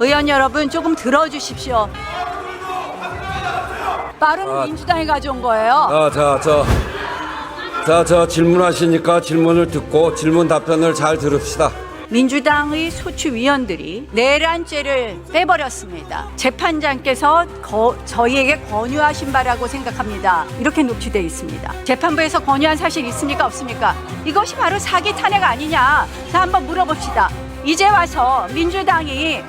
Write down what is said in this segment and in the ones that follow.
의원 여러분 조금 들어주십시오. 빠른 민주당이 가져온 거예요. 저 질문하시니까 질문을 듣고 질문 답변을 잘 들읍시다. 민주당의 소추위원들이 내란죄를 빼버렸습니다. 재판장께서 저희에게 권유하신 바라고 생각합니다. 이렇게 녹취되어 있습니다. 재판부에서 권유한 사실 있습니까? 없습니까? 이것이 바로 사기 탄핵 아니냐? 자, 한번 물어봅시다. 이제 와서 민주당이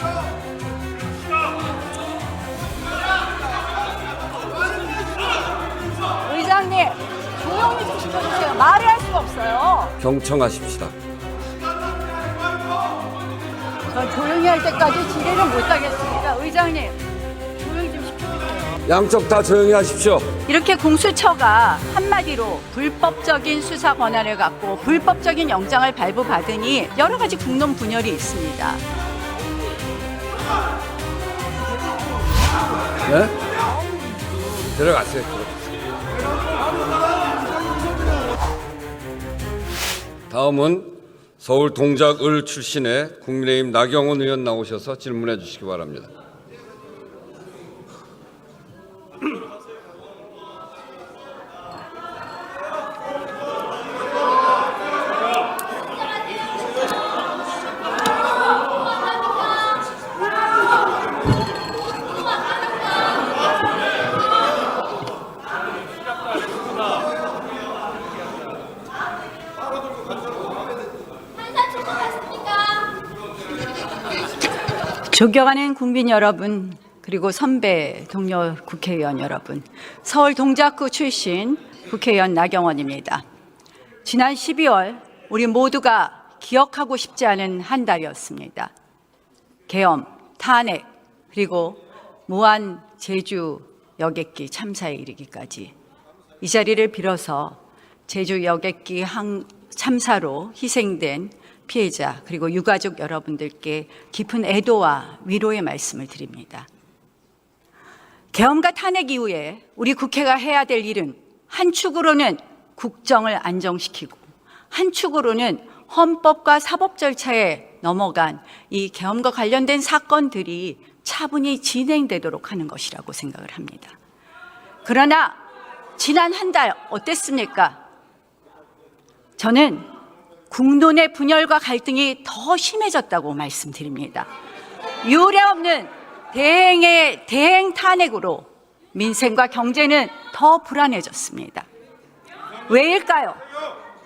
의장님 조용히 좀 시켜주세요. 말을 할 수가 없어요. 경청하십시다. 전 조용히 할 때까지 질의를 못하겠습니다. 의장님 조용히 좀 시켜주세요. 양쪽 다 조용히 하십시오. 이렇게 공수처가 한마디로 불법적인 수사 권한을 갖고 불법적인 영장을 발부받으니 여러 가지 국론 분열이 있습니다. 네? 들어가세요. 다음은 서울 동작을 출신의 국민의힘 나경원 의원 나오셔서 질문해 주시기 바랍니다. 존경하는 국민 여러분, 그리고 선배 동료 국회의원 여러분, 서울 동작구 출신 국회의원 나경원입니다. 지난 12월 우리 모두가 기억하고 싶지 않은 한 달이었습니다. 계엄, 탄핵, 그리고 무한 제주 여객기 참사에 이르기까지 이 자리를 빌어서 제주 여객기 참사로 희생된 피해자 그리고 유가족 여러분들께 깊은 애도와 위로의 말씀을 드립니다. 계엄과 탄핵 이후에 우리 국회가 해야 될 일은 한 축으로는 국정을 안정시키고 한 축으로는 헌법과 사법 절차에 넘어간 이 계엄과 관련된 사건들이 차분히 진행되도록 하는 것이라고 생각을 합니다. 그러나 지난 한 달 어땠습니까? 저는 국론의 분열과 갈등이 더 심해졌다고 말씀드립니다. 유례없는 대행 탄핵으로 민생과 경제는 더 불안해졌습니다. 왜일까요?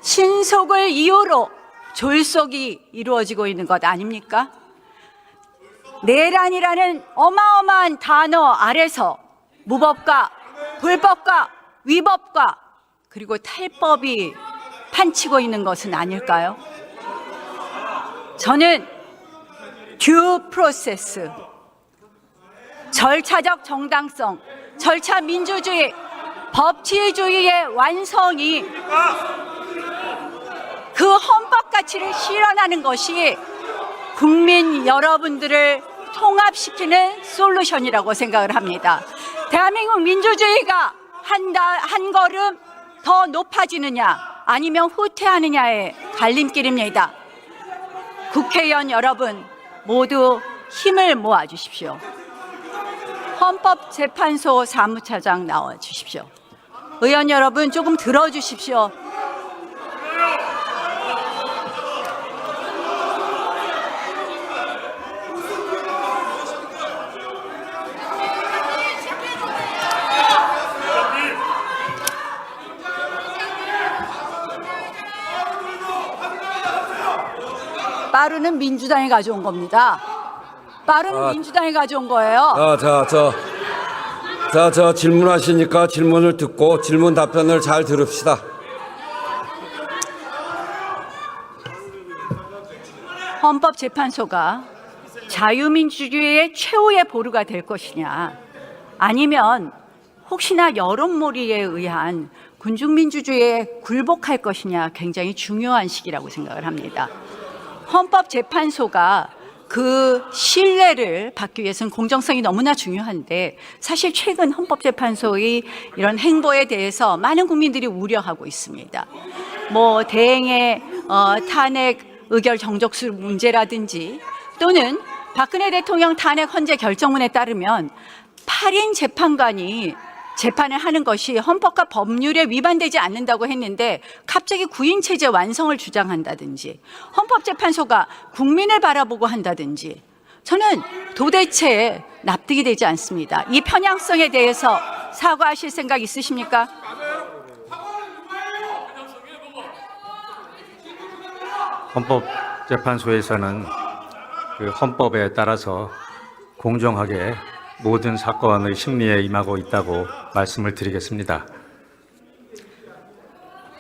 신속을 이유로 졸속이 이루어지고 있는 것 아닙니까? 내란이라는 어마어마한 단어 아래서 무법과 불법과 위법과 그리고 탈법이 판치고 있는 것은 아닐까요? 저는 듀 프로세스, 절차적 정당성, 절차 민주주의, 법치주의의 완성이 그 헌법 가치를 실현하는 것이 국민 여러분들을 통합시키는 솔루션이라고 생각을 합니다. 대한민국 민주주의가 한 걸음 더 높아지느냐 아니면 후퇴하느냐의 갈림길입니다. 국회의원 여러분 모두 힘을 모아 주십시오. 헌법재판소 사무차장 나와 주십시오. 의원 여러분 조금 들어주십시오. 빠르는 민주당이 가져온 겁니다. 빠른 민주당이 가져온 거예요. 저 질문하시니까 질문을 듣고 질문 답변을 잘 들읍시다. 헌법재판소가 자유민주주의의 최후의 보루가 될 것이냐 아니면 혹시나 여론몰이에 의한 군중민주주의에 굴복할 것이냐 굉장히 중요한 시기라고 생각을 합니다. 헌법재판소가 그 신뢰를 받기 위해서는 공정성이 너무나 중요한데 사실 최근 헌법재판소의 이런 행보에 대해서 많은 국민들이 우려하고 있습니다. 대행의 탄핵 의결 정족수 문제라든지 또는 박근혜 대통령 탄핵 헌재 결정문에 따르면 8인 재판관이 재판을 하는 것이 헌법과 법률에 위반되지 않는다고 했는데 갑자기 9인 체제 완성을 주장한다든지 헌법재판소가 국민을 바라보고 한다든지 저는 도대체 납득이 되지 않습니다. 이 편향성에 대해서 사과하실 생각 있으십니까? 헌법재판소에서는 그 헌법에 따라서 공정하게 모든 사건의 심리에 임하고 있다고 말씀을 드리겠습니다.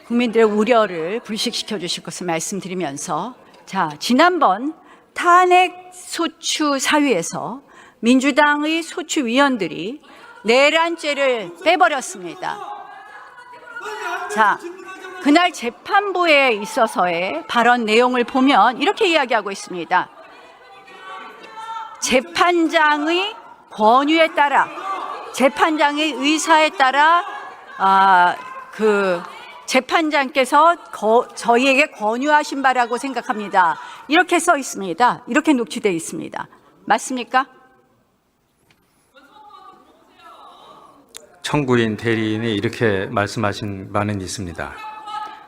국민들의 우려를 불식시켜 주실 것을 말씀드리면서 자, 지난번 탄핵 소추 사위에서 민주당의 소추위원들이 내란죄를 빼버렸습니다. 자, 그날 재판부에 있어서의 발언 내용을 보면 이렇게 이야기하고 있습니다. 재판장의 권유에 따라, 재판장의 의사에 따라 재판장께서 저희에게 권유하신 바라고 생각합니다. 이렇게 써 있습니다. 이렇게 녹취되어 있습니다. 맞습니까? 청구인 대리인이 이렇게 말씀하신 바는 있습니다.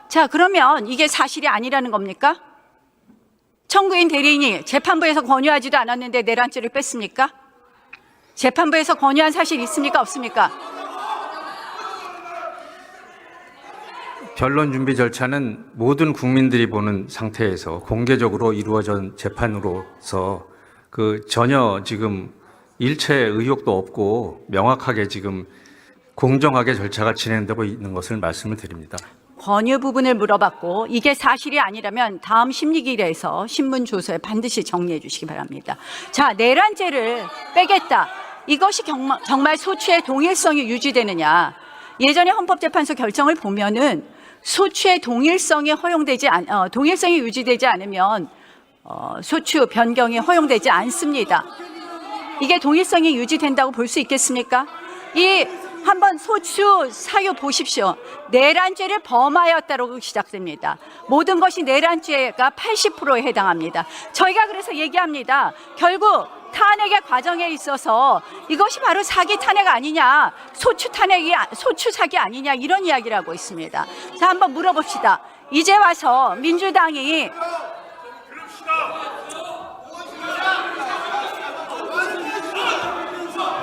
자, 그러면 이게 사실이 아니라는 겁니까? 청구인 대리인이 재판부에서 권유하지도 않았는데 내란죄를 뺐습니까? 재판부에서 권유한 사실 있습니까? 없습니까? 변론 준비 절차는 모든 국민들이 보는 상태에서 공개적으로 이루어진 재판으로서 전혀 지금 일체의 의혹도 없고 명확하게 지금 공정하게 절차가 진행되고 있는 것을 말씀을 드립니다. 권유 부분을 물어봤고 이게 사실이 아니라면 다음 심리기일에서 신문 조서에 반드시 정리해 주시기 바랍니다. 자, 내란죄를 빼겠다. 이것이 정말 소추의 동일성이 유지되느냐. 예전에 헌법재판소 결정을 보면은 소추의 동일성이 동일성이 유지되지 않으면 소추 변경이 허용되지 않습니다. 이게 동일성이 유지된다고 볼 수 있겠습니까? 한번 소추 사유 보십시오. 내란죄를 범하였다고 시작됩니다. 모든 것이 내란죄가 80%에 해당합니다. 저희가 그래서 얘기합니다. 결국 탄핵의 과정에 있어서 이것이 바로 사기 탄핵 아니냐, 소추 사기 아니냐 이런 이야기를 하고 있습니다. 자, 한번 물어봅시다. 이제 와서 민주당이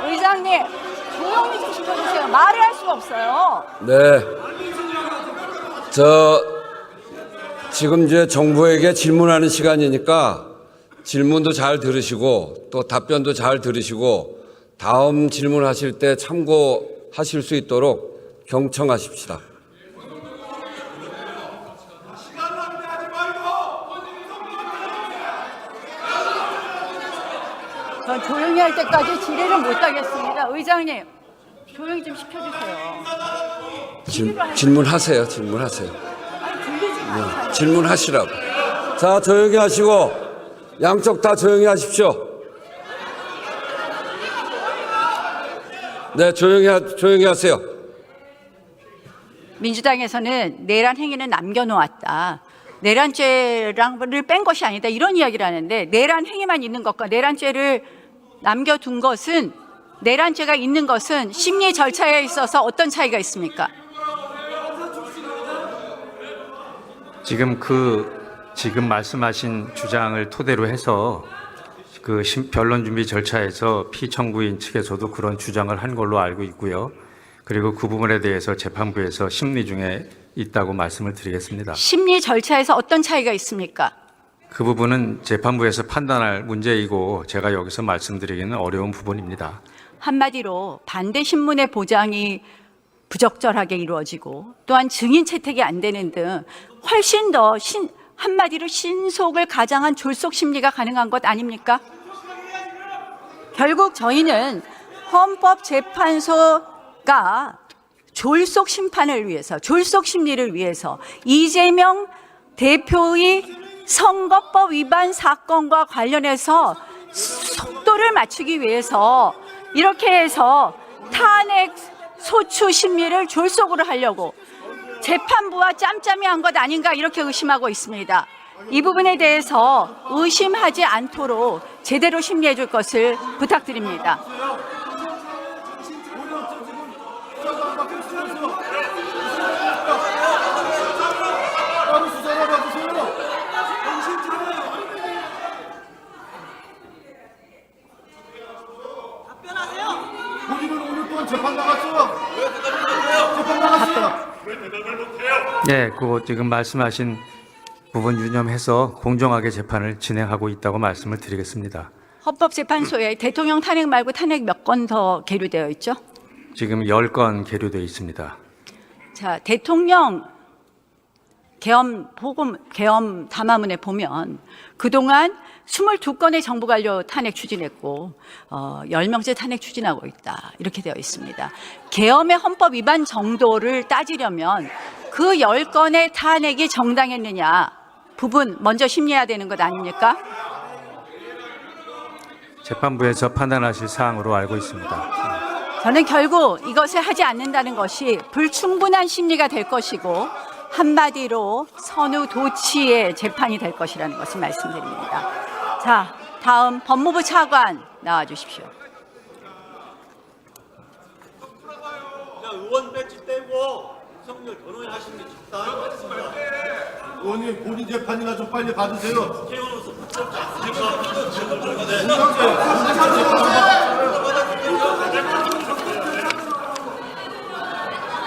의장님 조용히 좀 시켜주세요. 말을 할 수가 없어요. 네. 지금 이제 정부에게 질문하는 시간이니까 질문도 잘 들으시고 또 답변도 잘 들으시고 다음 질문하실 때 참고하실 수 있도록 경청하십시다. 전 조용히 할 때까지 질의를 못 하겠습니다. 의장님, 조용히 좀 시켜주세요. 질문하세요. 아니, 들리지 않아요. 네, 질문하시라고. 자, 조용히 하시고 양쪽 다 조용히 하십시오. 네, 조용히 하세요. 민주당에서는 내란 행위는 남겨놓았다. 내란죄를 뺀 것이 아니다. 이런 이야기를 하는데 내란 행위만 있는 것과 내란죄를 남겨둔 것은 내란죄가 있는 것은 심리 절차에 있어서 어떤 차이가 있습니까? 지금 말씀하신 주장을 토대로 해서 변론 준비 절차에서 피청구인 측에서도 그런 주장을 한 걸로 알고 있고요. 그리고 그 부분에 대해서 재판부에서 심리 중에 있다고 말씀을 드리겠습니다. 심리 절차에서 어떤 차이가 있습니까? 그 부분은 재판부에서 판단할 문제이고 제가 여기서 말씀드리기는 어려운 부분입니다. 한마디로 반대 신문의 보장이 부적절하게 이루어지고 또한 증인 채택이 안 되는 등 훨씬 더 한마디로 신속을 가장한 졸속 심리가 가능한 것 아닙니까? 결국 저희는 헌법재판소가 졸속 심판을 위해서, 졸속 심리를 위해서 이재명 대표의 선거법 위반 사건과 관련해서 속도를 맞추기 위해서 이렇게 해서 탄핵 소추 심리를 졸속으로 하려고 재판부와 짬짬이 한 것 아닌가 이렇게 의심하고 있습니다. 이 부분에 대해서 의심하지 않도록 제대로 심리해 줄 것을 부탁드립니다. 본인은 오늘 동안 재판 나갔어요. 재판 나갔어요. 네, 그 지금 말씀하신 부분 유념해서 공정하게 재판을 진행하고 있다고 말씀을 드리겠습니다. 헌법재판소에 대통령 탄핵 말고 탄핵 몇 건 더 계류되어 있죠? 지금 10건 계류되어 있습니다. 자, 대통령 계엄 담화문에 보면 그동안 22건의 정부관료 탄핵 추진했고 10명째 탄핵 추진하고 있다. 이렇게 되어 있습니다. 계엄의 헌법 위반 정도를 따지려면 그 10건의 탄핵이 정당했느냐 부분 먼저 심리해야 되는 것 아닙니까? 재판부에서 판단하실 사항으로 알고 있습니다. 저는 결국 이것을 하지 않는다는 것이 불충분한 심리가 될 것이고 한마디로 선후 도치의 재판이 될 것이라는 것을 말씀드립니다. 자, 다음 법무부 차관 나와 주십시오. 의원 배치 떼고 성렬 결혼하시는 게 좋다. 의원님 본인 재판이나 좀 빨리 받으세요. 태어나서 붙잡지 않습니까?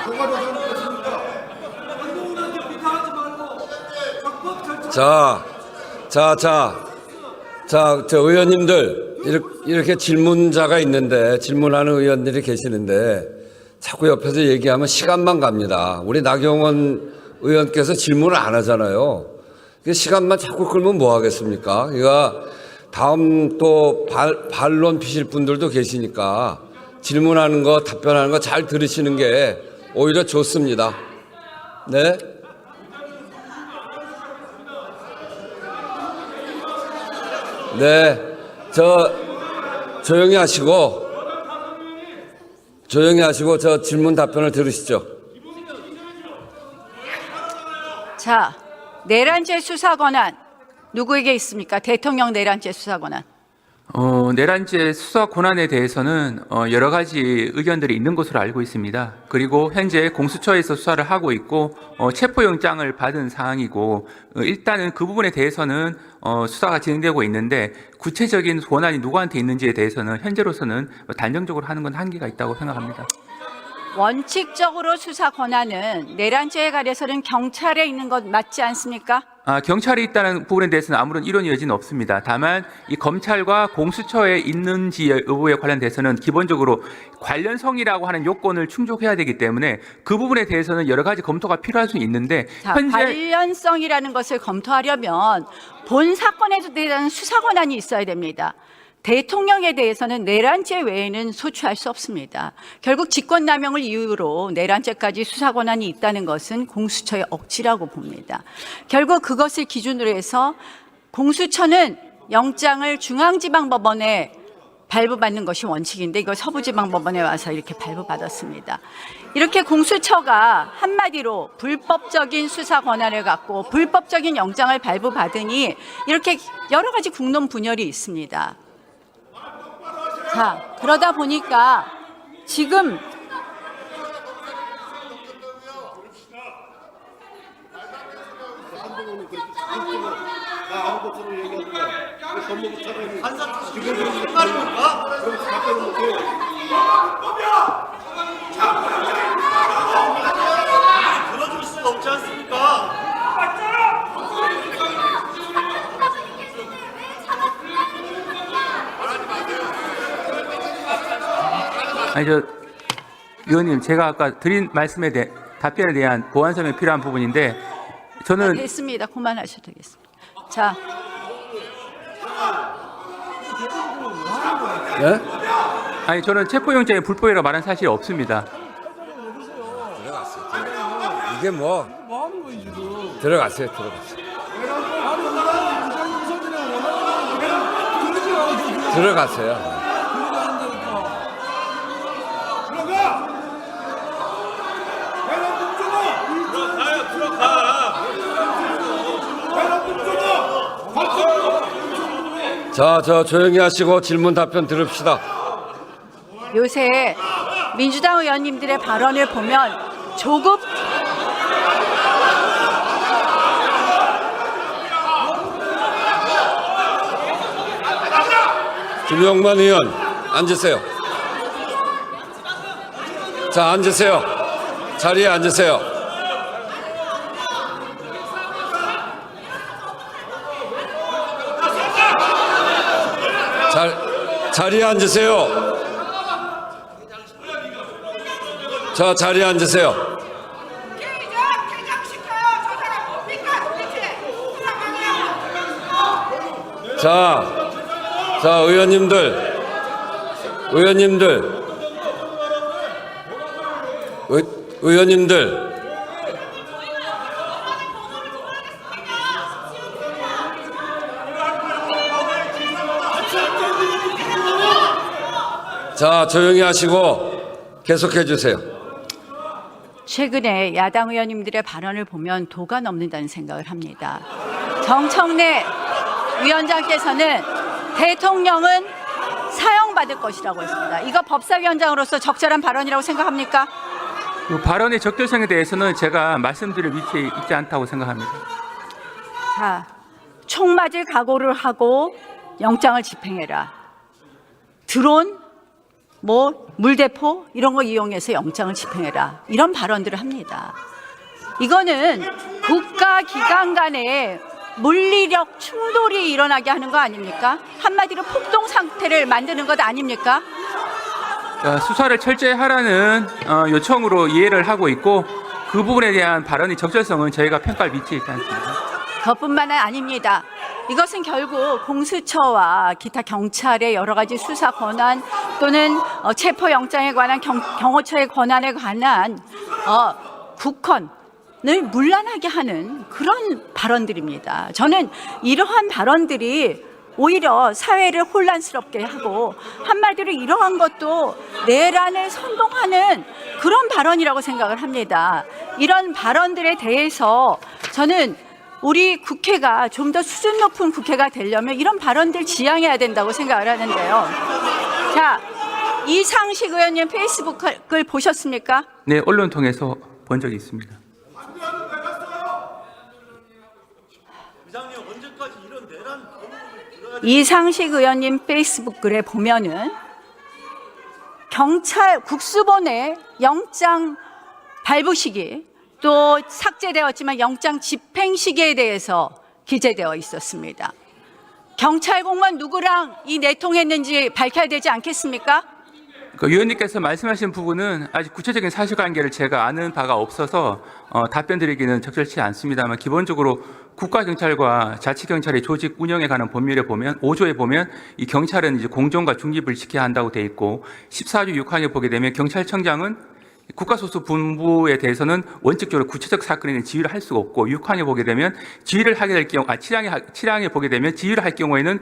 뭐가 더 잘못됐습니까? 저 의원님들 이렇게 질문자가 있는데 질문하는 의원들이 계시는데 자꾸 옆에서 얘기하면 시간만 갑니다. 우리 나경원 의원께서 질문을 안 하잖아요. 시간만 자꾸 끌면 뭐 하겠습니까? 그러니까 다음 또 반론 피실 분들도 계시니까 질문하는 거 답변하는 거 잘 들으시는 게 오히려 좋습니다. 네. 네, 조용히 하시고 저 질문 답변을 들으시죠. 자, 내란죄 수사 권한 누구에게 있습니까? 대통령 내란죄 수사 권한. 내란죄 수사 권한에 대해서는 여러 가지 의견들이 있는 것으로 알고 있습니다. 그리고 현재 공수처에서 수사를 하고 있고 체포영장을 받은 상황이고 일단은 그 부분에 대해서는 수사가 진행되고 있는데 구체적인 권한이 누구한테 있는지에 대해서는 현재로서는 단정적으로 하는 건 한계가 있다고 생각합니다. 원칙적으로 수사 권한은 내란죄에 관해서는 경찰에 있는 것 맞지 않습니까? 경찰이 있다는 부분에 대해서는 아무런 이론의 여지는 없습니다. 다만 이 검찰과 공수처에 있는지 여부에 관련돼서는 기본적으로 관련성이라고 하는 요건을 충족해야 되기 때문에 그 부분에 대해서는 여러 가지 검토가 필요할 수 있는데 자, 현재 관련성이라는 것을 검토하려면 본 사건에 대한 수사 권한이 있어야 됩니다. 대통령에 대해서는 내란죄 외에는 소추할 수 없습니다. 결국 직권남용을 이유로 내란죄까지 수사 권한이 있다는 것은 공수처의 억지라고 봅니다. 결국 그것을 기준으로 해서 공수처는 영장을 중앙지방법원에 발부받는 것이 원칙인데 이걸 서부지방법원에 와서 이렇게 발부받았습니다. 이렇게 공수처가 한마디로 불법적인 수사 권한을 갖고 불법적인 영장을 발부받으니 이렇게 여러 가지 국론 분열이 있습니다. 자, 그러다 보니까 지금 들어줄 수가 없지 않습니까? 의원님, 제가 아까 드린 말씀에 대해 답변에 대한 보완 설명이 필요한 부분인데 저는 됐습니다. 그만하셔도 되겠습니다. 자, 네? 저는 체포영장이 불법이라고 말한 사실이 없습니다. 들어갔어요. 이게 뭐 들어갔어요. 들어갔어요. 자, 저 조용히 하시고 질문 답변 들읍시다. 요새 민주당 의원님들의 발언을 보면 조급 김용만 의원, 앉으세요. 자, 앉으세요. 자리에 앉으세요. 자리에 앉으세요. 자, 자리에 앉으세요. 자, 의원님들. 자, 조용히 하시고 계속해 주세요. 최근에 야당 의원님들의 발언을 보면 도가 넘는다는 생각을 합니다. 정청래 위원장께서는 대통령은 사형받을 것이라고 했습니다. 이거 법사위원장으로서 적절한 발언이라고 생각합니까? 그 발언의 적절성에 대해서는 제가 말씀드릴 위치에 있지 않다고 생각합니다. 자, 총 맞을 각오를 하고 영장을 집행해라. 드론, 물대포 이런 거 이용해서 영장을 집행해라. 이런 발언들을 합니다. 이거는 국가기관 간에 물리력 충돌이 일어나게 하는 거 아닙니까? 한마디로 폭동 상태를 만드는 것 아닙니까? 수사를 철저히 하라는 요청으로 이해를 하고 있고 그 부분에 대한 발언의 적절성은 저희가 평가할 위치에 있지 않습니다. 그것뿐만 아닙니다. 이것은 결국 공수처와 기타 경찰의 여러 가지 수사 권한 또는 체포영장에 관한 경호처의 권한에 관한 국헌을 문란하게 하는 그런 발언들입니다. 저는 이러한 발언들이 오히려 사회를 혼란스럽게 하고 한마디로 이러한 것도 내란을 선동하는 그런 발언이라고 생각을 합니다. 이런 발언들에 대해서 저는 우리 국회가 좀 더 수준 높은 국회가 되려면 이런 발언들 지양해야 된다고 생각을 하는데요. 자, 이상식 의원님 페이스북을 보셨습니까? 네, 언론 통해서 본 적이 있습니다. 이장님 언제까지 이런 내란 이상식 의원님 페이스북 글에 보면은 경찰 국수본의 영장 발부 시기 또 삭제되었지만 영장 집행 시기에 대해서 기재되어 있었습니다. 경찰 공무원 누구랑 이 내통했는지 밝혀야 되지 않겠습니까? 그 위원님께서 말씀하신 부분은 아직 구체적인 사실관계를 제가 아는 바가 없어서 답변 드리기는 적절치 않습니다만 기본적으로 국가경찰과 자치경찰의 조직 운영에 관한 법률에 보면 5조에 보면 이 경찰은 이제 공정과 중립을 지켜야 한다고 돼 있고 14조 6항에 보게 되면 경찰청장은 국가소수 본부에 대해서는 원칙적으로 구체적 사건에는 지휘를 할 수가 없고 6항에 보게 되면 지휘를 하게 될 경우 7항에 보게 되면 지휘를 할 경우에는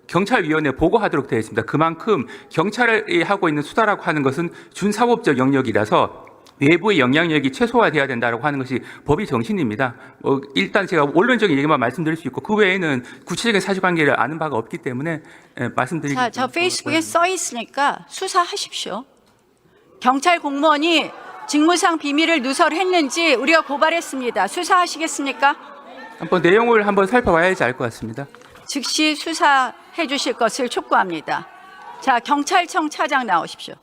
경찰위원회에 보고하도록 되어 있습니다. 그만큼 경찰이 하고 있는 수사라고 하는 것은 준사법적 영역이라서 외부의 영향력이 최소화돼야 된다고 하는 것이 법의 정신입니다. 일단 제가 원론적인 얘기만 말씀드릴 수 있고 그 외에는 구체적인 사실관계를 아는 바가 없기 때문에 말씀드리겠습니다. 자, 저 페이스북에 써 있으니까 수사하십시오. 경찰 공무원이 직무상 비밀을 누설했는지 우리가 고발했습니다. 수사하시겠습니까? 한번 내용을 한번 살펴봐야지 알 것 같습니다. 즉시 수사해 주실 것을 촉구합니다. 자, 경찰청 차장 나오십시오.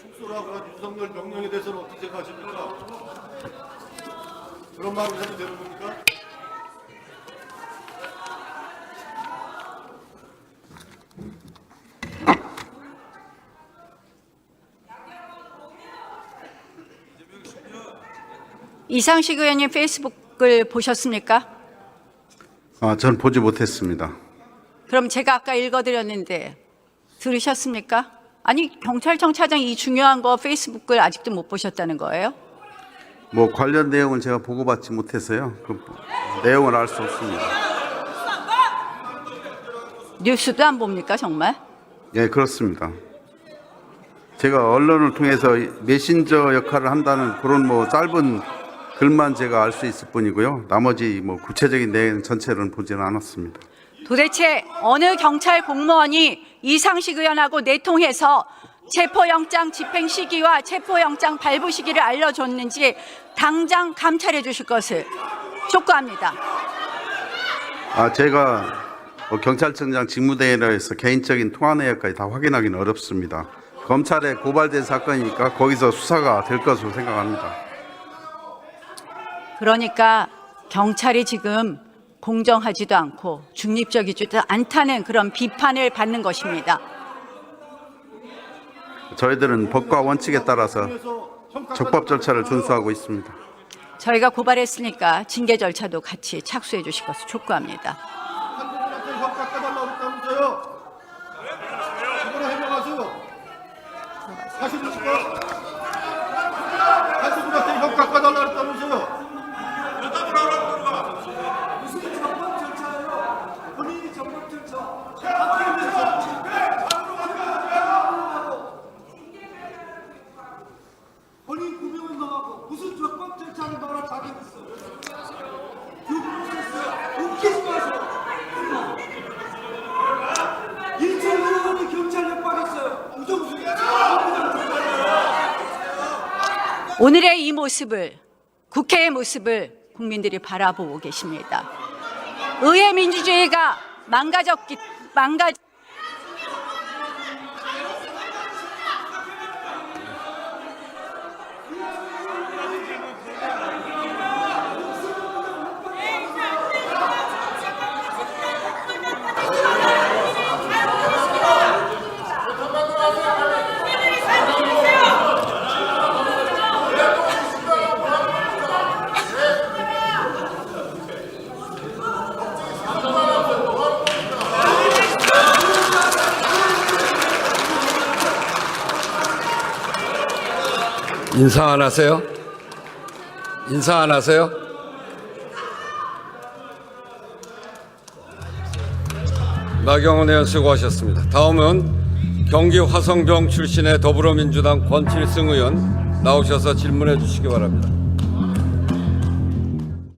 축소라고 한 윤석열 명령에 대해서는 어떻게 생각하십니까? 그런 말을 해도 되는 겁니까? 이상식 의원님 페이스북을 보셨습니까? 전 보지 못했습니다. 그럼 제가 아까 읽어드렸는데 들으셨습니까? 아니, 경찰청 차장이 이 중요한 거 페이스북을 아직도 못 보셨다는 거예요? 뭐 관련 내용은 제가 보고받지 못해서요. 그 내용을 알 수 없습니다. 뉴스도 안 봅니까, 정말? 예, 그렇습니다. 제가 언론을 통해서 메신저 역할을 한다는 그런 뭐 짧은 글만 제가 알 수 있을 뿐이고요. 나머지 뭐 구체적인 내용 전체는 보지는 않았습니다. 도대체 어느 경찰 공무원이 이상식 의원하고 내통해서 체포영장 집행 시기와 체포영장 발부 시기를 알려줬는지 당장 감찰해 주실 것을 촉구합니다. 제가 경찰청장 직무대행이라 해서 개인적인 통화 내역까지 다 확인하기는 어렵습니다. 검찰에 고발된 사건이니까 거기서 수사가 될 것으로 생각합니다. 그러니까 경찰이 지금 공정하지도 않고 중립적이지도 않다는 그런 비판을 받는 것입니다. 저희들은 법과 원칙에 따라서 적법 절차를 준수하고 있습니다. 저희가 고발했으니까 징계 절차도 같이 착수해 주실 것을 촉구합니다. 한국분한테 형 깎아달라고 그랬다면서요. 이거나 해명하세요. 사실입니까? 한국분한테 형 깎아달라고 그랬다면서요. 본인 구명은 나가고 무슨 적법 절차를 말할 자격이 있어요? 웃기지 마세요. 일체 의원이 경찰 협박했어요. 우정수. 오늘의 이 모습을, 국회의 모습을 국민들이 바라보고 계십니다. 의회 민주주의가 인사 안 하세요? 인사 안 하세요? 나경원 의원 수고하셨습니다. 다음은 경기 화성병 출신의 더불어민주당 권칠승 의원 나오셔서 질문해 주시기 바랍니다.